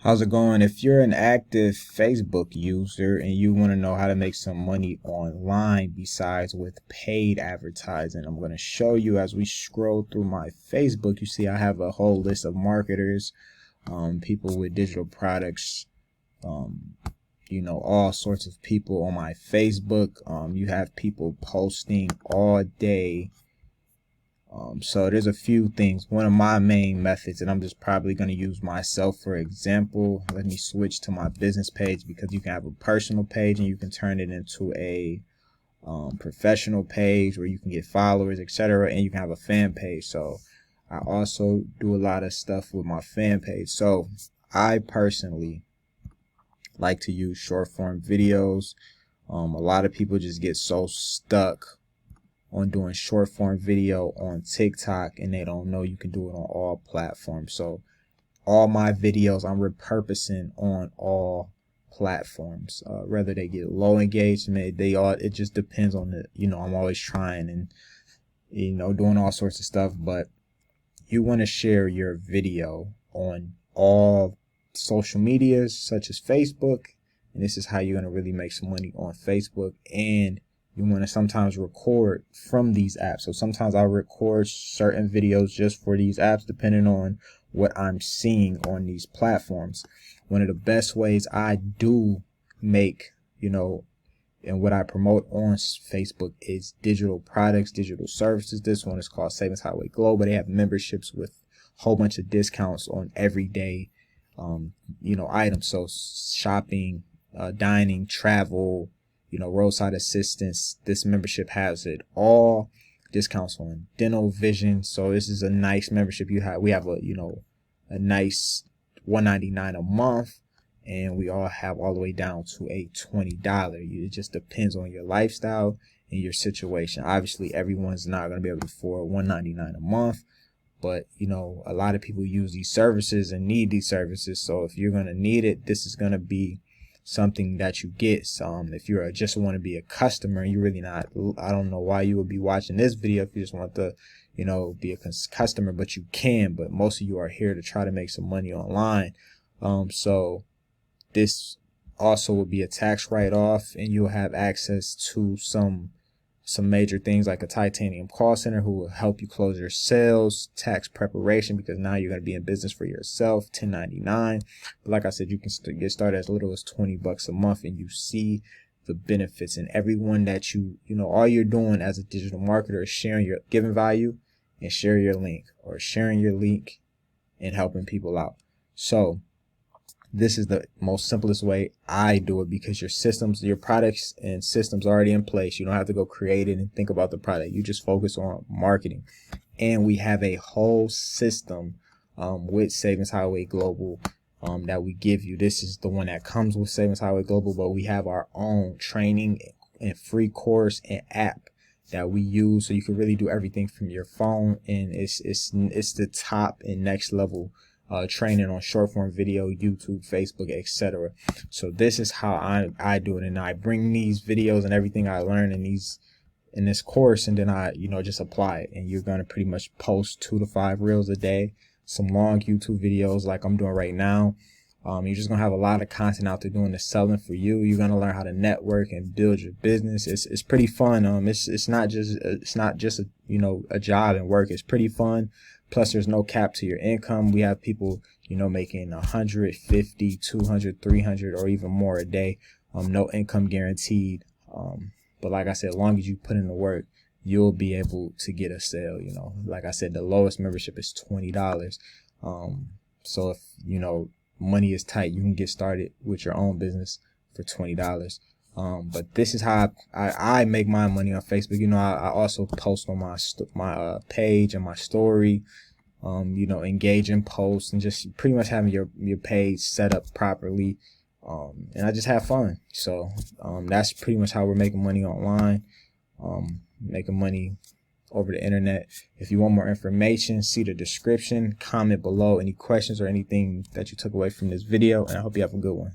How's it going? If you're an active Facebook user and you want to know how to make some money online besides with paid advertising, I'm going to show you as we scroll through my Facebook. You see I have a whole list of marketers, people with digital products, all sorts of people on my Facebook. You have people posting all day. So there's a few things. One of my main methods, and I'm just probably going to use myself for example. Let me switch to my business page, because you can have a personal page and you can turn it into a professional page where you can get followers, etc. And you can have a fan page. So I also do a lot of stuff with my fan page. So I personally like to use short form videos. A lot of people just get so stuck on doing short form video on TikTok, and they don't know you can do it on all platforms. So all my videos I'm repurposing on all platforms, whether they get low engagement, it just depends on I'm always trying and doing all sorts of stuff. But you want to share your video on all social medias such as Facebook, and this is how you're going to really make some money on Facebook. And you want to sometimes record from these apps. So sometimes I'll record certain videos just for these apps, depending on what I'm seeing on these platforms. One of the best ways I do make, and what I promote on Facebook is digital products, digital services. This one is called Savings Highway Global. They have memberships with a whole bunch of discounts on everyday, items. So shopping, dining, travel, roadside assistance. This membership has it all. Discounts on dental, vision. So this is a nice membership. We have a nice $199 a month, and we all have all the way down to a $20. It just depends on your lifestyle and your situation. Obviously, everyone's not going to be able to afford $199 a month, but a lot of people use these services and need these services. So if you're going to need it, this is going to be something that you get. If you just want to be a customer, you're really not, I don't know why you would be watching this video if you just want to be a customer, but you can. But most of you are here to try to make some money online. So this also will be a tax write-off, and you'll have access to some major things like a titanium call center who will help you close your sales, tax preparation, because now you're going to be in business for yourself, 1099. But like I said, you can get started as little as $20 a month, and you see the benefits. And everyone that all you're doing as a digital marketer is sharing your giving value and share your link, or sharing your link and helping people out. So this is the most simplest way I do it, because your products and systems are already in place. You don't have to go create it and think about the product. You just focus on marketing. And we have a whole system with Savings Highway Global that we give you. This is the one that comes with Savings Highway Global, but we have our own training and free course and app that we use, so you can really do everything from your phone. And it's the top and next level training on short form video, YouTube, Facebook, etc. So this is how I do it, and I bring these videos and everything I learned in this course, and then I just apply it. And you're gonna pretty much post 2 to 5 reels a day, some long YouTube videos like I'm doing right now. You're just gonna have a lot of content out there doing the selling for you. You're gonna learn how to network and build your business. It's pretty fun. It's not just a job and work. It's pretty fun. Plus, there's no cap to your income. We have people making 150, 200, 300, or even more a day. No income guaranteed. But like I said, as long as you put in the work, you'll be able to get a sale. Like I said, the lowest membership is $20. So if money is tight, you can get started with your own business for $20. But this is how I make my money on Facebook. I also post on my page and my story, engage in posts, and just pretty much having your page set up properly. And I just have fun. So that's pretty much how we're making money online, making money over the internet. If you want more information, see the description, comment below any questions or anything that you took away from this video, and I hope you have a good one.